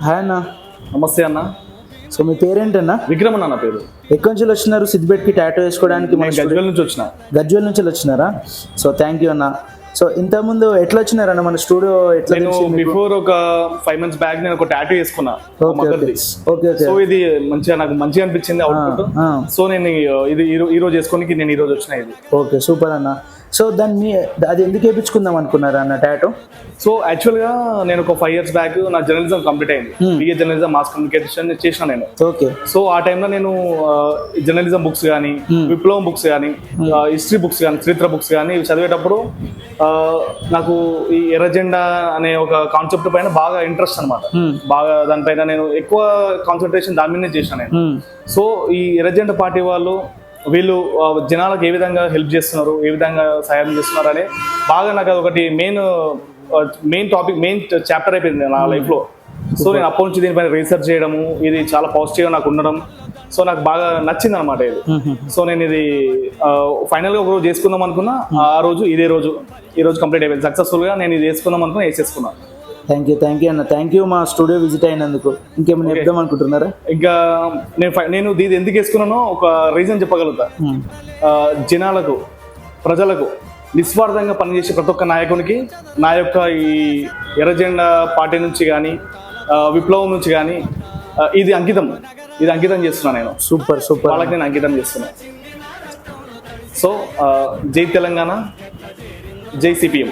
Hi అన్న. నమస్తే అన్న. సో మీ పేరేంటన్నా? విక్రమ్ అన్న నా పేరు. ఎక్కడి నుంచి వచ్చినారు సిద్దిపేటకి టాటూ వేసుకోవడానికి? నేను గజ్వేల్ నుంచి వచ్చిన. గజ్వేల్ నుంచి వచ్చినారా? సో థ్యాంక్ యూ అన్న. సో ఇంతకుముందు ఎట్లా వచ్చినారన్న మన స్టూడియో? ఎట్లా నేను బిఫోర్ ఒక 5 months బ్యాక్ నేను ఒక టాటూ వేసుకున్నా. ఓకే. సో ఇది నాకు మంచిగా అనిపించింది అవుట్పుట్. సో నేను ఇది ఈ రోజు వేసుకోనికి నేను ఈ రోజు వచ్చిన. ఇది ఓకే, సూపర్ అన్న. సో అది ఎందుకు వేయించుకుందాం అనుకున్నారా అన్న టాటూ? సో యాక్చువల్గా నేను ఒక 5 years బ్యాక్ నా జర్నలిజం కంప్లీట్ అయింది. బిఏ జర్నలిజం మాస్ కమ్యూనికేషన్ చేసిన నేను. ఓకే. సో ఆ టైంలో నేను జర్నలిజం బుక్స్ కానీ, విప్లవం బుక్స్ కానీ, హిస్టరీ బుక్స్ కానీ, చరిత్ర బుక్స్ కానీ చదివేటప్పుడు నాకు ఈ ఎర్రజెండా అనే ఒక కాన్సెప్ట్ పైన బాగా ఇంట్రెస్ట్ అనమాట. బాగా దానిపైన నేను ఎక్కువ కాన్సన్ట్రేషన్ దాని మీదనే చేసిన నేను. సో ఈ ఎర్రజెండా పార్టీ వాళ్ళు వీళ్ళు జనాలకు ఏ విధంగా హెల్ప్ చేస్తున్నారు, ఏ విధంగా సహాయం చేస్తున్నారు అని బాగా నాకు ఒకటి మెయిన్ టాపిక్, మెయిన్ చాప్టర్ అయిపోయింది నా లైఫ్లో. సో నేను అప్పటి నుంచి దీనిపైన రీసెర్చ్ చేయడము, ఇది చాలా పాజిటివ్గా నాకు ఉండడం, సో నాకు బాగా నచ్చింది అనమాట ఇది. సో నేను ఇది ఫైనల్గా ఒక రోజు చేసుకుందాం అనుకున్నా. ఆ రోజు ఈ రోజు కంప్లీట్ అయిపోయింది సక్సెస్ఫుల్గా. నేను ఇది వేసుకుందాం అనుకున్నా, వేసేసుకున్నా. థ్యాంక్ యూ అన్న. థ్యాంక్ యూ మా స్టూడియో విజిట్ అయినందుకు. ఇంకేమైనా చెప్దాం అనుకుంటున్నారా? ఇంకా నేను ఇది ఎందుకు వేసుకున్నానో ఒక రీజన్ చెప్పగలుగుతా. జనాలకు, ప్రజలకు నిస్వార్థంగా పనిచేసే ప్రతి ఒక్క నాయకునికి నా యొక్క ఈ ఎర్రజెండా పార్టీ నుంచి కానీ, విప్లవం నుంచి కానీ ఇది అంకితం చేస్తున్నా నేను. సూపర్. వాళ్ళకి నేను అంకితం చేస్తున్నా. సో జై తెలంగాణ, జై సిపిఎం.